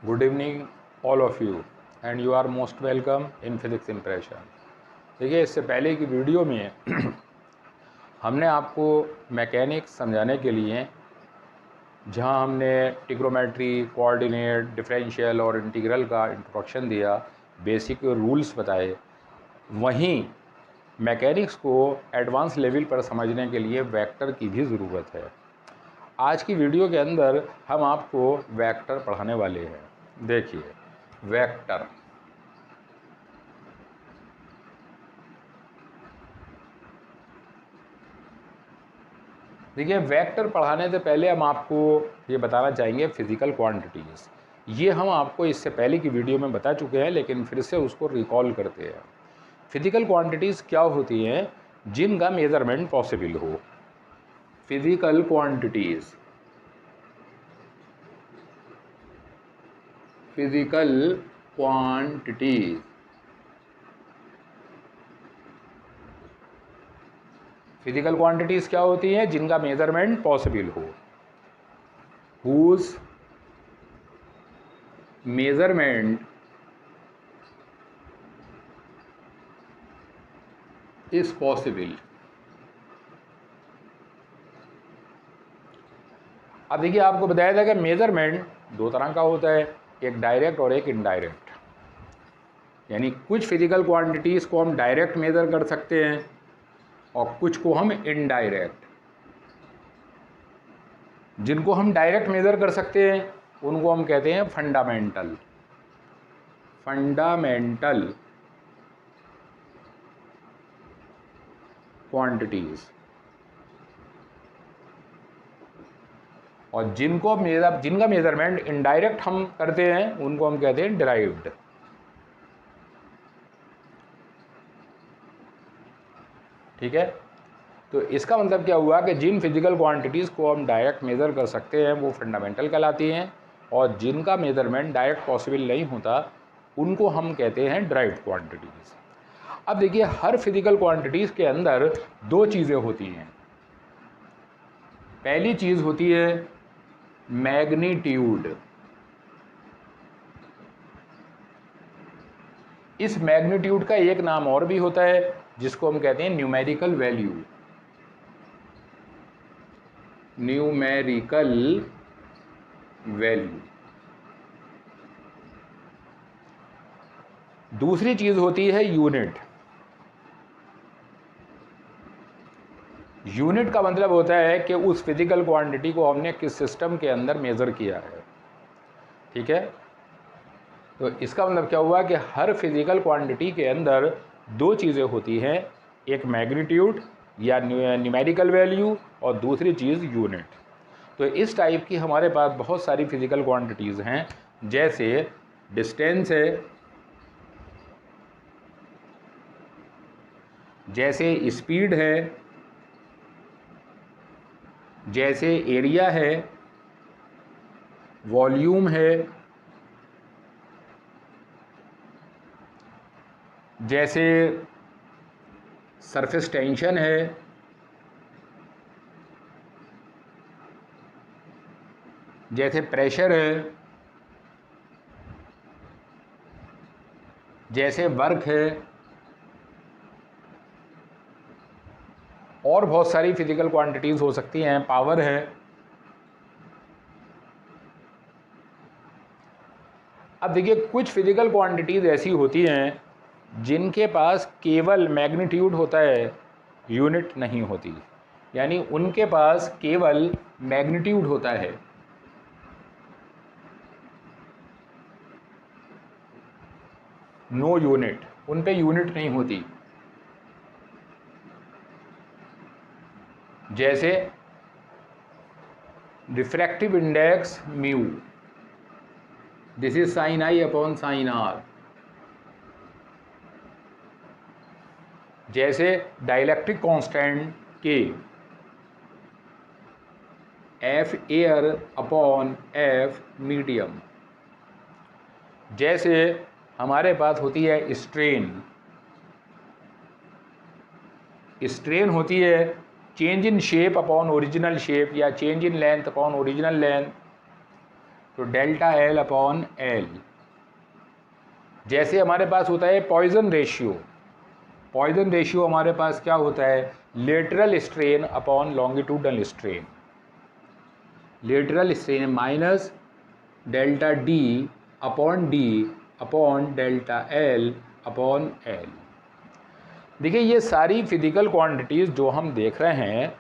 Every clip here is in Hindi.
Good evening all of you and you are most welcome in Physics Impression। देखिए, इससे पहले की वीडियो में हमने आपको मैकेनिक्स समझाने के लिए जहां हमने ट्रिग्नोमेट्री, कोऑर्डिनेट, डिफरेंशियल और इंटीग्रल का इंट्रोडक्शन दिया, बेसिक रूल्स बताए, वहीं मैकेनिक्स को एडवांस लेवल पर समझने के लिए वेक्टर की भी ज़रूरत है। आज की वीडियो के अंदर हम आपको वेक्टर पढ़ाने वाले हैं। देखिए, वेक्टर वेक्टर पढ़ाने से पहले हम आपको ये बताना चाहेंगे फिज़िकल क्वांटिटीज़। ये हम आपको इससे पहले की वीडियो में बता चुके हैं, लेकिन फिर से उसको रिकॉल करते हैं। फिज़िकल क्वांटिटीज़ क्या होती हैं? जिनका मेज़रमेंट पॉसिबल हो। Physical quantities, physical quantities physical quantities क्या होती हैं? जिनका मेज़रमेंट पॉसिबल हो। Whose measurement is possible. अब देखिए, आपको बताया था कि मेज़रमेंट दो तरह का होता है, एक डायरेक्ट और एक इनडायरेक्ट। यानी कुछ फिज़िकल क्वांटिटीज़ को हम डायरेक्ट मेज़र कर सकते हैं और कुछ को हम इनडायरेक्ट। जिनको हम डायरेक्ट मेज़र कर सकते हैं उनको हम कहते हैं फंडामेंटल क्वांटिटीज़, और जिनका मेज़रमेंट इनडायरेक्ट हम करते हैं उनको हम कहते हैं डिराइव्ड। ठीक है, तो इसका मतलब क्या हुआ कि जिन फिज़िकल क्वांटिटीज़ को हम डायरेक्ट मेज़र कर सकते हैं वो फंडामेंटल कहलाती हैं, और जिनका मेज़रमेंट डायरेक्ट पॉसिबल नहीं होता उनको हम कहते हैं डिराइव्ड क्वांटिटीज़। अब देखिए, हर फिज़िकल क्वांटिटीज़ के अंदर दो चीज़ें होती हैं। पहली चीज़ होती है मैग्नीट्यूड। इस मैग्नीट्यूड का एक नाम और भी होता है जिसको हम कहते हैं न्यूमेरिकल वैल्यू। Numerical value. दूसरी चीज होती है यूनिट। यूनिट का मतलब होता है कि उस फिजिकल क्वांटिटी को हमने किस सिस्टम के अंदर मेजर किया है। ठीक है, तो इसका मतलब क्या हुआ कि हर फिजिकल क्वांटिटी के अंदर दो चीज़ें होती हैं, एक मैग्नीट्यूड या न्यूमेरिकल वैल्यू और दूसरी चीज़ यूनिट। तो इस टाइप की हमारे पास बहुत सारी फिजिकल क्वांटिटीज़ हैं, जैसे डिस्टेंस है, जैसे स्पीड है, जैसे एरिया है, वॉल्यूम है, जैसे सरफेस टेंशन है, जैसे प्रेशर है, जैसे वर्क है, और बहुत सारी फिजिकल क्वांटिटीज़ हो सकती हैं, पावर है। अब देखिए, कुछ फिजिकल क्वांटिटीज़ ऐसी होती हैं जिनके पास केवल मैग्नीट्यूड होता है, यूनिट नहीं होती। यानी उनके पास केवल मैग्नीट्यूड होता है, नो यूनिट, उन पे यूनिट नहीं होती। जैसे refractive index mu, this is sine I upon sine R. जैसे dielectric constant K, F air upon F medium. जैसे हमारे पास होती है स्ट्रेन, स्ट्रेन होती है change in shape upon original shape या change in length upon original length. तो डेल्टा एल अपॉन एल। जैसे हमारे पास होता है पॉइजन रेशियो, पॉइजन रेशियो हमारे पास क्या होता है, lateral strain upon longitudinal strain, lateral strain minus delta D upon delta L upon L. देखिए ये सारी फिजिकल क्वांटिटीज़ जो हम देख रहे हैं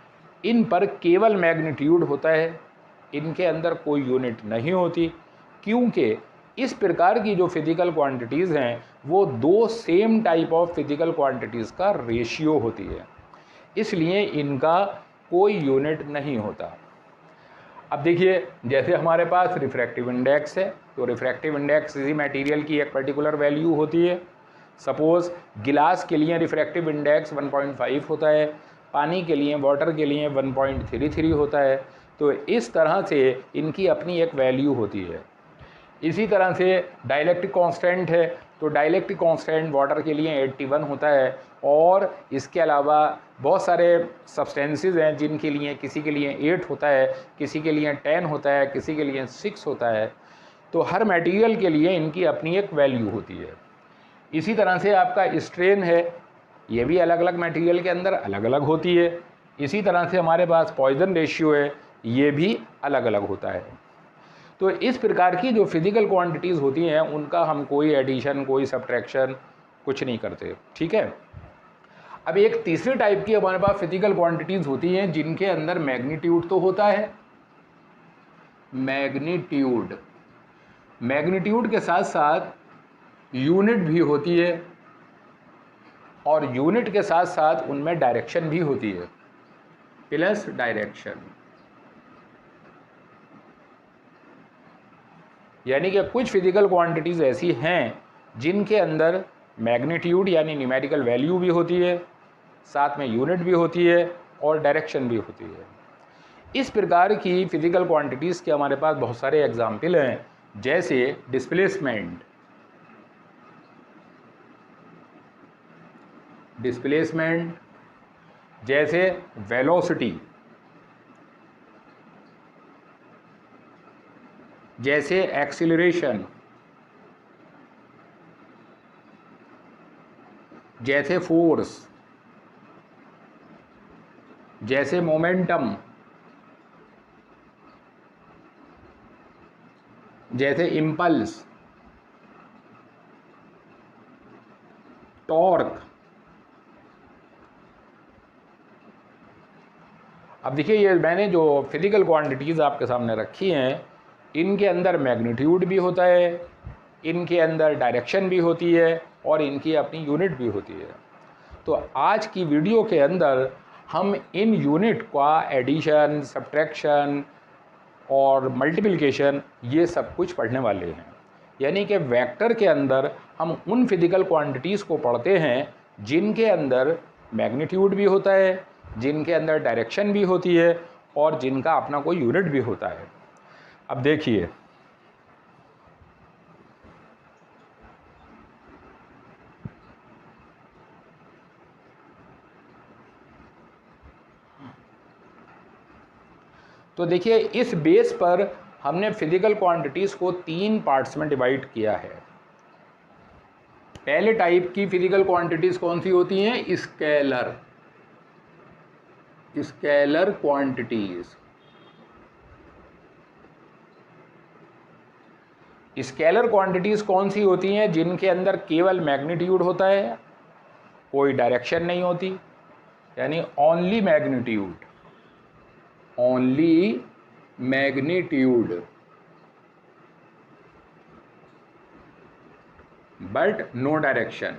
इन पर केवल मैग्नीट्यूड होता है, इनके अंदर कोई यूनिट नहीं होती, क्योंकि इस प्रकार की जो फिजिकल क्वांटिटीज़ हैं वो दो same type of physical quantities का रेशियो होती है, इसलिए इनका कोई यूनिट नहीं होता। अब देखिए जैसे हमारे पास रिफ्रैक्टिव इंडेक्स है, तो रिफ्रैक्टिव इंडेक्स किसी मटेरियल की एक पर्टिकुलर वैल्यू होती है। सपोज़ गिलास के लिए रिफ्रैक्टिव इंडेक्स 1.5 होता है, पानी के लिए, वाटर के लिए 1.33 होता है। तो इस तरह से इनकी अपनी एक वैल्यू होती है। इसी तरह से डाइलेक्ट्रिक कांस्टेंट है, तो डाइलेक्ट्रिक कांस्टेंट वाटर के लिए 81 होता है, और इसके अलावा बहुत सारे सब्सटेंसेस हैं जिनके लिए किसी के लिए 8 होता है, किसी के लिए 10 होता है, किसी के लिए 6 होता है। तो हर मटेरियल के लिए इनकी अपनी एक वैल्यू होती है। इसी तरह से आपका स्ट्रेन है, ये भी अलग अलग मटेरियल के अंदर अलग अलग होती है। इसी तरह से हमारे पास पॉइजन रेशियो है, ये भी अलग अलग होता है। तो इस प्रकार की जो फिजिकल क्वांटिटीज़ होती हैं उनका हम कोई एडिशन, कोई सब्ट्रैक्शन कुछ नहीं करते, ठीक है। अब एक तीसरी टाइप की हमारे पास फिजिकल क्वांटिटीज़ होती हैं जिनके अंदर मैग्नीट्यूड तो होता है, मैग्नीट्यूड, मैग्नीट्यूड के साथ साथ यूनिट भी होती है, और यूनिट के साथ साथ उनमें डायरेक्शन भी होती है, प्लस डायरेक्शन। यानी कि कुछ फिजिकल क्वांटिटीज़ ऐसी हैं जिनके अंदर मैग्नीट्यूड यानी न्यूमेरिकल वैल्यू भी होती है, साथ में यूनिट भी होती है और डायरेक्शन भी होती है। इस प्रकार की फिजिकल क्वांटिटीज़ के हमारे पास बहुत सारे एग्जाम्पल हैं, जैसे डिस्प्लेसमेंट, जैसे वेलोसिटी, जैसे एक्सीलरेशन, जैसे फोर्स, जैसे मोमेंटम, जैसे इम्पल्स, टॉर्क। अब देखिए ये मैंने जो फिजिकल क्वांटिटीज़ आपके सामने रखी हैं इनके अंदर मैग्नीट्यूड भी होता है, इनके अंदर डायरेक्शन भी होती है और इनकी अपनी यूनिट भी होती है। तो आज की वीडियो के अंदर हम इन यूनिट का एडिशन, सब्ट्रैक्शन और मल्टीप्लिकेशन ये सब कुछ पढ़ने वाले हैं। यानी कि वेक्टर के अंदर हम उन फिजिकल क्वांटिटीज़ को पढ़ते हैं जिनके अंदर मैग्नीट्यूड भी होता है, जिनके अंदर डायरेक्शन भी होती है और जिनका अपना कोई यूनिट भी होता है। अब देखिए तो देखिए इस बेस पर हमने फिजिकल क्वांटिटीज़ को 3 पार्ट्स में डिवाइड किया है। पहले टाइप की फिजिकल क्वांटिटीज़ कौन सी होती हैं, स्केलर क्वांटिटीज़। स्केलर क्वांटिटीज़ कौन सी होती हैं, जिनके अंदर केवल मैग्नीट्यूड होता है, कोई डायरेक्शन नहीं होती, यानी only magnitude but no direction,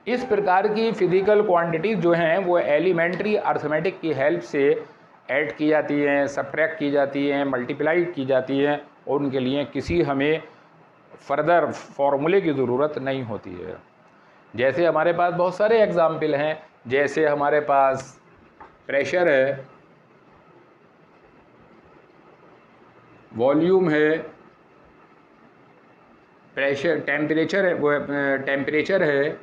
इस प्रकार की फिजिकल क्वांटिटीज जो हैं वो एलिमेंट्री अर्थमेटिक की हेल्प से ऐड की जाती हैं, सब्ट्रैक्ट की जाती हैं, मल्टीप्लाई की जाती हैं, और उनके लिए किसी हमें फर्दर फॉर्मूले की ज़रूरत नहीं होती है। जैसे हमारे पास बहुत सारे एग्जाम्पल हैं, जैसे हमारे पास प्रेशर है, वॉल्यूम है, प्रेशर, टेम्परेचर है, वो टेम्परेचर है,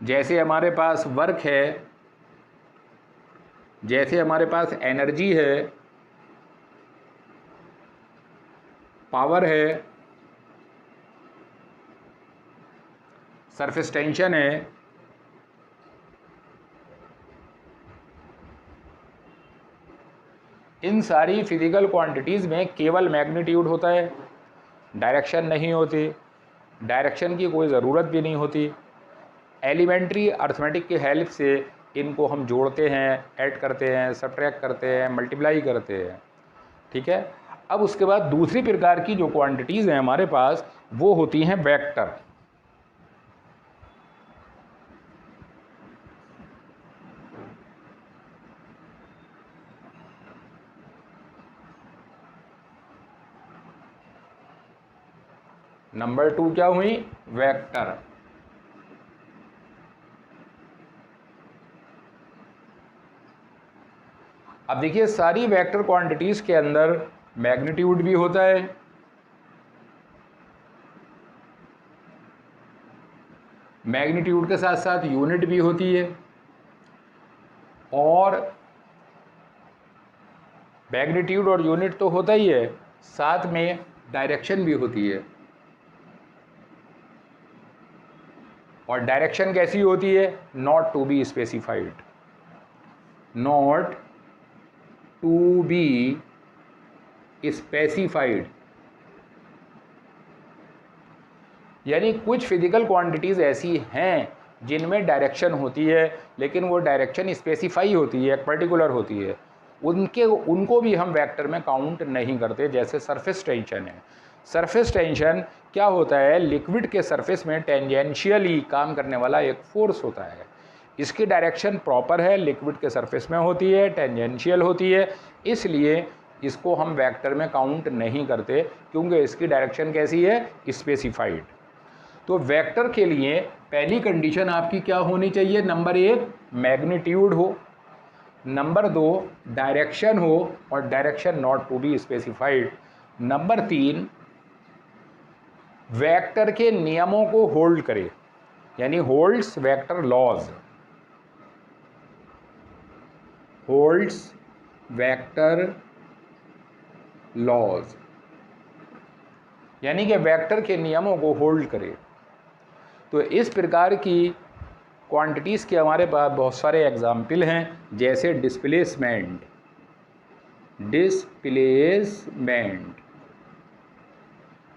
जैसे हमारे पास वर्क है, जैसे हमारे पास एनर्जी है, पावर है, सरफेस टेंशन है, इन सारी फिजिकल क्वांटिटीज़ में केवल मैग्नीट्यूड होता है, डायरेक्शन नहीं होती, डायरेक्शन की कोई ज़रूरत भी नहीं होती। एलिमेंट्री अर्थमेटिक की हेल्प से इनको हम जोड़ते हैं, ऐड करते हैं, सब्ट्रैक्ट करते हैं, मल्टीप्लाई करते हैं। ठीक है। अब उसके बाद दूसरी प्रकार की जो क्वांटिटीज़ हैं हमारे पास वो होती हैं वेक्टर। नंबर 2 क्या हुई? वेक्टर। अब देखिए सारी वेक्टर क्वांटिटीज़ के अंदर मैग्नीट्यूड भी होता है, मैग्नीट्यूड के साथ साथ यूनिट भी होती है, और मैग्नीट्यूड और यूनिट तो होता ही है, साथ में डायरेक्शन भी होती है। और डायरेक्शन कैसी होती है? Not to be specified, not to be specified. यानी कुछ फिजिकल क्वांटिटीज़ ऐसी हैं जिनमें डायरेक्शन होती है, लेकिन वो डायरेक्शन स्पेसिफाई होती है, पर्टिकुलर होती है, उनको भी हम वेक्टर में काउंट नहीं करते। जैसे सरफेस टेंशन है। सरफेस टेंशन क्या होता है? लिक्विड के सरफेस में टेंजेंशियली काम करने वाला एक फोर्स होता है। इसकी डायरेक्शन प्रॉपर है, लिक्विड के सरफेस में होती है, टेंजेंशियल होती है, इसलिए इसको हम वेक्टर में काउंट नहीं करते, क्योंकि इसकी डायरेक्शन कैसी है? स्पेसिफाइड। तो वेक्टर के लिए पहली कंडीशन आपकी क्या होनी चाहिए? नंबर 1 मैग्नीट्यूड हो, नंबर 2 डायरेक्शन हो, और direction not to be specified. Number 3 vector के नियमों को होल्ड करे, यानी holds vector laws, holds vector laws, यानी कि वेक्टर के नियमों को होल्ड करे। तो इस प्रकार की क्वांटिटीज़ के हमारे पास बहुत सारे एग्जाम्पल हैं, जैसे डिस्प्लेसमेंट, डिस्प्लेसमेंट,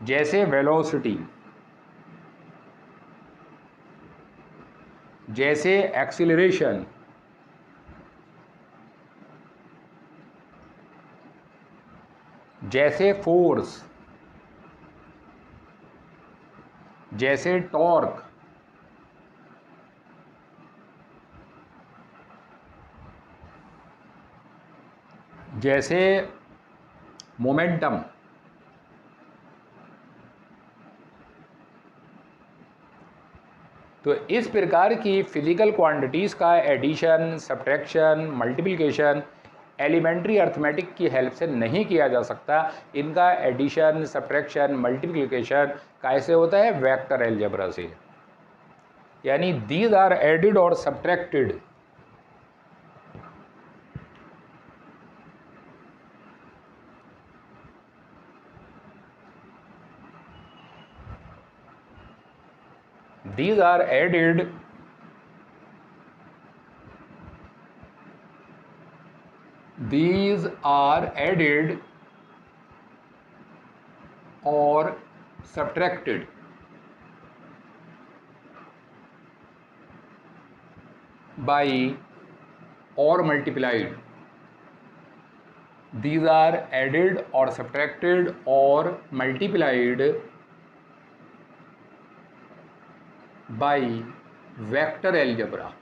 जैसे वेलोसिटी, जैसे एक्सीलरेशन, जैसे फोर्स, जैसे टॉर्क, जैसे मोमेंटम। तो इस प्रकार की फिजिकल क्वांटिटीज़ का addition, subtraction, multiplication elementary arithmetic की हेल्प से नहीं किया जा सकता। इनका एडिशन, सब्ट्रैक्शन, मल्टीप्लिकेशन कैसे होता है? वेक्टर अलजेब्रा से। यानी दीज आर एडिड और subtracted these are added or subtracted by or multiplied. These are added or subtracted or multiplied by vector algebra.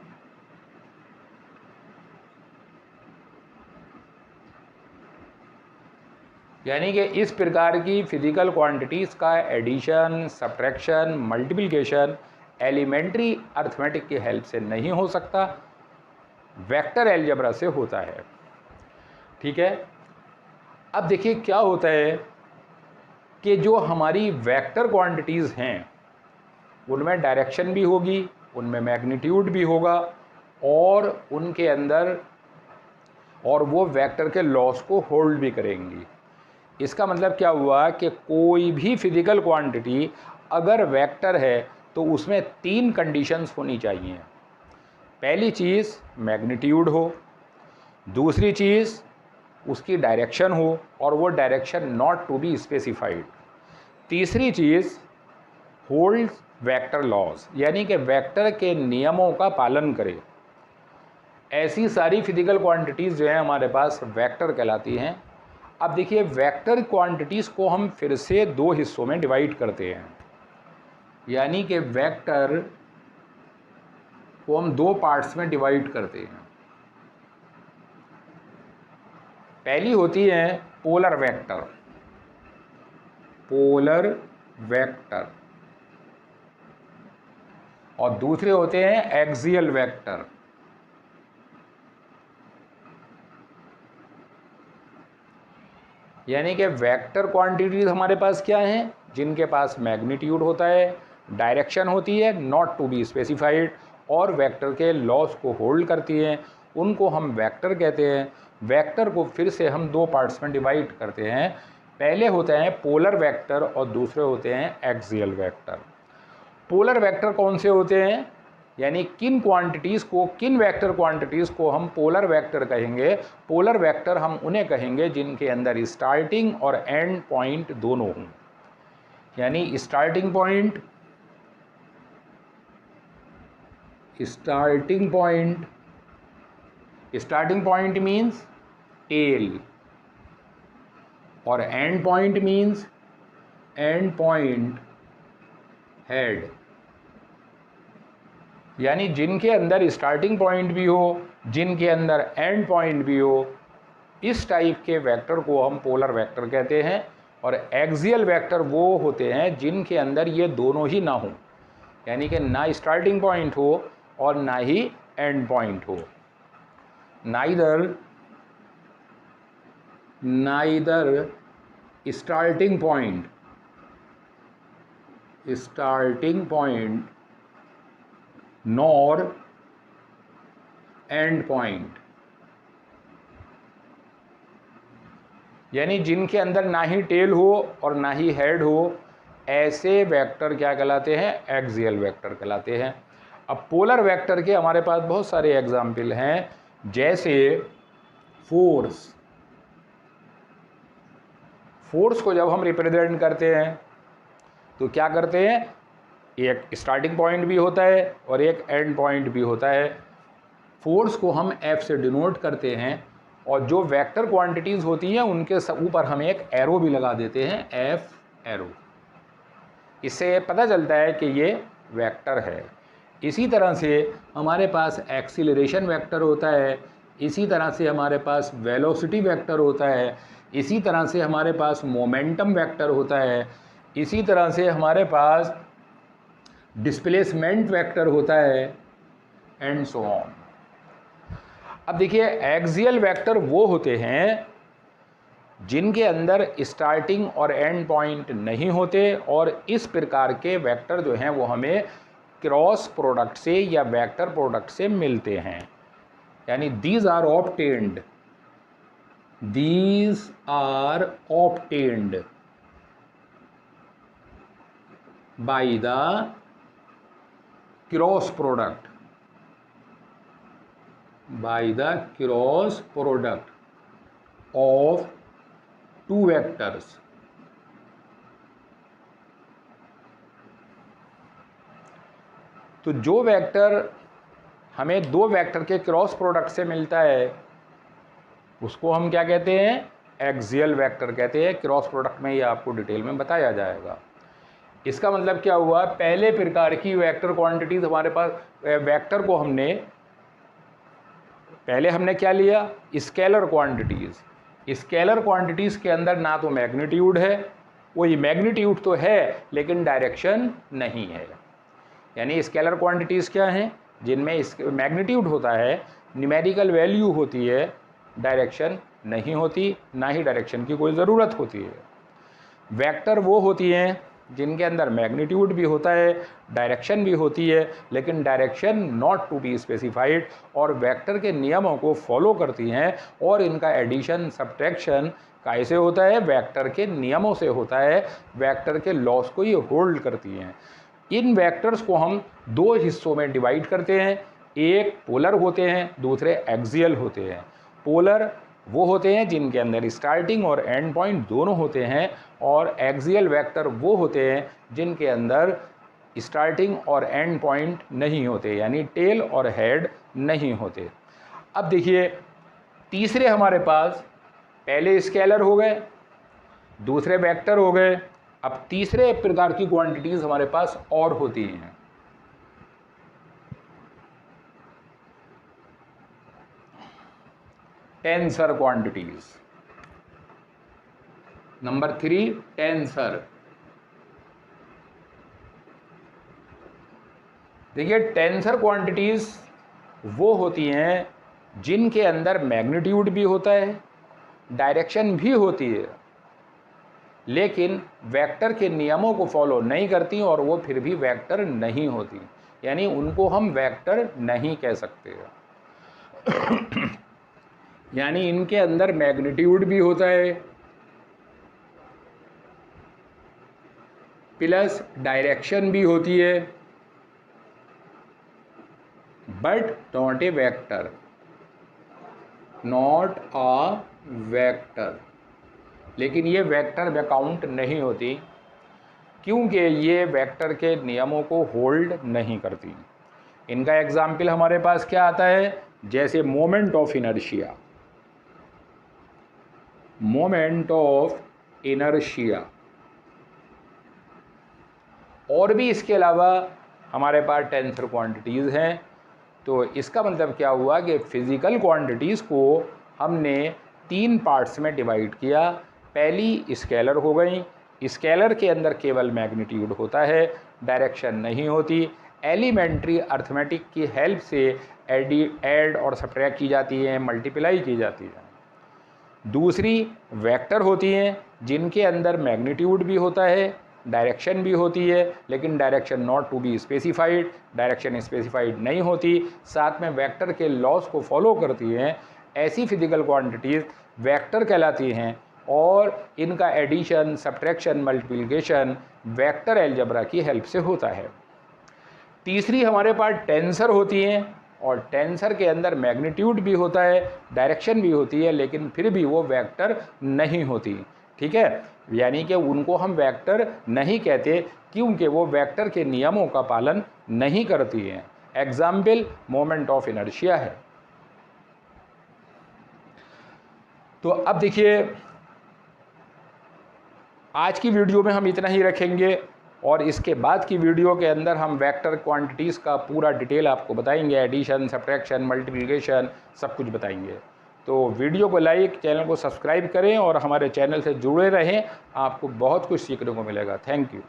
यानी कि इस प्रकार की फिजिकल क्वांटिटीज़ का addition, subtraction, multiplication elementary arithmetic की हेल्प से नहीं हो सकता, वेक्टर अलजेब्रा से होता है। ठीक है। अब देखिए क्या होता है कि जो हमारी वेक्टर क्वांटिटीज़ हैं उनमें डायरेक्शन भी होगी, उनमें मैग्नीट्यूड भी होगा और उनके अंदर और वो वेक्टर के लॉस को होल्ड भी करेंगी। इसका मतलब क्या हुआ कि कोई भी फिजिकल क्वांटिटी अगर वेक्टर है तो उसमें 3 कंडीशंस होनी चाहिए। पहली चीज़ मैग्नीट्यूड हो, दूसरी चीज़ उसकी डायरेक्शन हो और वो direction not to be specified, तीसरी चीज़ होल्ड वेक्टर लॉज, यानी कि वेक्टर के नियमों का पालन करे। ऐसी सारी फिजिकल क्वांटिटीज़ जो हैं हमारे पास वेक्टर कहलाती हैं। अब देखिए वेक्टर क्वांटिटीज़ को हम फिर से 2 हिस्सों में डिवाइड करते हैं, यानी कि वेक्टर को हम 2 पार्ट्स में डिवाइड करते हैं। पहली होती है पोलर वेक्टर, पोलर वेक्टर, और दूसरे होते हैं एक्सियल वेक्टर। यानी कि वेक्टर क्वांटिटीज हमारे पास क्या हैं, जिनके पास मैग्नीट्यूड होता है, डायरेक्शन होती है नॉट टू बी स्पेसिफाइड, और वेक्टर के लॉस को होल्ड करती हैं, उनको हम वेक्टर कहते हैं। वेक्टर को फिर से हम 2 पार्ट्स में डिवाइड करते हैं। पहले होते हैं पोलर वेक्टर और दूसरे होते हैं एक्सियल वेक्टर। पोलर वेक्टर कौन से होते हैं, यानी किन क्वांटिटीज़ को, किन वेक्टर क्वांटिटीज़ को हम पोलर वेक्टर कहेंगे। पोलर वेक्टर हम उन्हें कहेंगे जिनके अंदर स्टार्टिंग और एंड पॉइंट दोनों हों, यानी स्टार्टिंग पॉइंट मीन्स टेल और and point means and point head, यानी जिनके अंदर स्टार्टिंग पॉइंट भी हो, जिनके अंदर एंड पॉइंट भी हो, इस टाइप के वेक्टर को हम पोलर वेक्टर कहते हैं। और एक्सियल वेक्टर वो होते हैं जिनके अंदर ये दोनों ही ना हो, यानी कि ना स्टार्टिंग पॉइंट हो और ना ही एंड पॉइंट हो। Neither starting point nor and point, यानी जिनके अंदर ना ही टेल हो और ना ही हेड हो, ऐसे वेक्टर क्या कहलाते हैं, एक्सियल वेक्टर कहलाते हैं। अब पोलर वेक्टर के हमारे पास बहुत सारे एग्जाम्पल हैं, जैसे फोर्स को जब हम रिप्रेजेंट करते हैं तो क्या करते हैं, एक स्टार्टिंग पॉइंट भी होता है और एक एंड पॉइंट भी होता है। फोर्स को हम F से डिनोट करते हैं और जो वेक्टर क्वांटिटीज़ होती हैं उनके ऊपर हम एक एरो भी लगा देते हैं, F एरो। इससे पता चलता है कि ये वेक्टर है। इसी तरह से हमारे पास एक्सीलरेशन वेक्टर होता है, इसी तरह से हमारे पास वेलोसिटी वेक्टर होता है, इसी तरह से हमारे पास मोमेंटम वेक्टर होता है, इसी तरह से हमारे पास डिस्प्लेसमेंट वेक्टर होता है, एंड सो ऑन। अब देखिए एक्सियल वेक्टर वो होते हैं जिनके अंदर स्टार्टिंग और एंड पॉइंट नहीं होते, और इस प्रकार के वेक्टर जो हैं वो हमें क्रॉस प्रोडक्ट से या वेक्टर प्रोडक्ट से मिलते हैं, यानी these are obtained by the cross product of 2 vectors। तो जो वेक्टर हमें 2 वेक्टर के क्रॉस प्रोडक्ट से मिलता है उसको हम क्या कहते हैं, एक्सियल वेक्टर कहते हैं। क्रॉस प्रोडक्ट में ये आपको डिटेल में बताया जाएगा। इसका मतलब क्या हुआ, पहले प्रकार की वेक्टर क्वांटिटीज हमारे पास, वेक्टर को पहले हमने क्या लिया, स्केलर क्वांटिटीज़। स्केलर क्वांटिटीज़ के अंदर ना तो मैग्नीट्यूड है, वही मैग्नीट्यूड तो है लेकिन डायरेक्शन नहीं है। यानी स्केलर क्वांटिटीज़ क्या हैं, जिनमें मैग्नीट्यूड होता है, न्यूमेरिकल वैल्यू होती है, डायरेक्शन नहीं होती, ना ही डायरेक्शन की कोई ज़रूरत होती है। वेक्टर वो होती हैं जिनके अंदर मैग्नीट्यूड भी होता है, डायरेक्शन भी होती है, लेकिन direction not to be specified, और वेक्टर के नियमों को फॉलो करती हैं, और इनका एडिशन सब्ट्रैक्शन कैसे होता है, वेक्टर के नियमों से होता है, वेक्टर के लॉस को ये होल्ड करती हैं। इन वेक्टर्स को हम दो हिस्सों में डिवाइड करते हैं, एक पोलर होते हैं, दूसरे एक्सियल होते हैं। पोलर वो होते हैं जिनके अंदर स्टार्टिंग और एंड पॉइंट दोनों होते हैं, और एक्सियल वेक्टर वो होते हैं जिनके अंदर स्टार्टिंग और एंड पॉइंट नहीं होते, यानी टेल और हेड नहीं होते। अब देखिए, तीसरे हमारे पास पहले स्केलर हो गए, दूसरे वेक्टर हो गए, अब तीसरे प्रकार की क्वांटिटीज हमारे पास और होती हैं। Tensor quantities. Number 3, tensor. देखिए, टेंसर क्वांटिटीज वो होती हैं जिनके अंदर मैग्नीट्यूड भी होता है, डायरेक्शन भी होती है, लेकिन वेक्टर के नियमों को फॉलो नहीं करती, और वो फिर भी वेक्टर नहीं होती, यानी उनको हम वेक्टर नहीं कह सकते। यानी इनके अंदर मैग्नीट्यूड भी होता है प्लस डायरेक्शन भी होती है, but not a vector, not a vector, लेकिन ये वेक्टर में काउंट नहीं होती, क्योंकि ये वेक्टर के नियमों को होल्ड नहीं करती। इनका एग्जाम्पल हमारे पास क्या आता है, जैसे moment of inertia. Moment of inertia, और भी इसके अलावा हमारे पास टेंसर क्वांटिटीज़ हैं। तो इसका मतलब क्या हुआ कि फिज़िकल क्वांटिटीज़ को हमने 3 पार्ट्स में डिवाइड किया। पहली स्केलर हो गई, स्केलर के अंदर केवल मैग्नीट्यूड होता है, डायरेक्शन नहीं होती, एलिमेंट्री अर्थमेटिक की हेल्प से ऐड और सब्ट्रैक्ट की जाती है, मल्टीप्लाई की जाती है। दूसरी वेक्टर होती हैं जिनके अंदर मैग्नीट्यूड भी होता है, डायरेक्शन भी होती है, लेकिन direction not to be specified, direction specified नहीं होती, साथ में वेक्टर के लॉस को फॉलो करती हैं। ऐसी फिजिकल क्वांटिटीज़ वेक्टर कहलाती हैं, और इनका addition, subtraction, multiplication vector algebra की हेल्प से होता है। तीसरी हमारे पास टेंसर होती हैं, और टेंसर के अंदर मैग्नीट्यूड भी होता है, डायरेक्शन भी होती है, लेकिन फिर भी वो वेक्टर नहीं होती। ठीक है, यानी कि उनको हम वेक्टर नहीं कहते, क्योंकि वो वेक्टर के नियमों का पालन नहीं करती हैं। एग्जाम्पल मोमेंट ऑफ इनर्शिया है। तो अब देखिए, आज की वीडियो में हम इतना ही रखेंगे, और इसके बाद की वीडियो के अंदर हम वेक्टर क्वांटिटीज़ का पूरा डिटेल आपको बताएंगे, एडिशन, सब्ट्रैक्शन, मल्टीप्लिकेशन सब कुछ बताएंगे। तो वीडियो को लाइक, चैनल को सब्सक्राइब करें और हमारे चैनल से जुड़े रहें, आपको बहुत कुछ सीखने को मिलेगा। Thank you.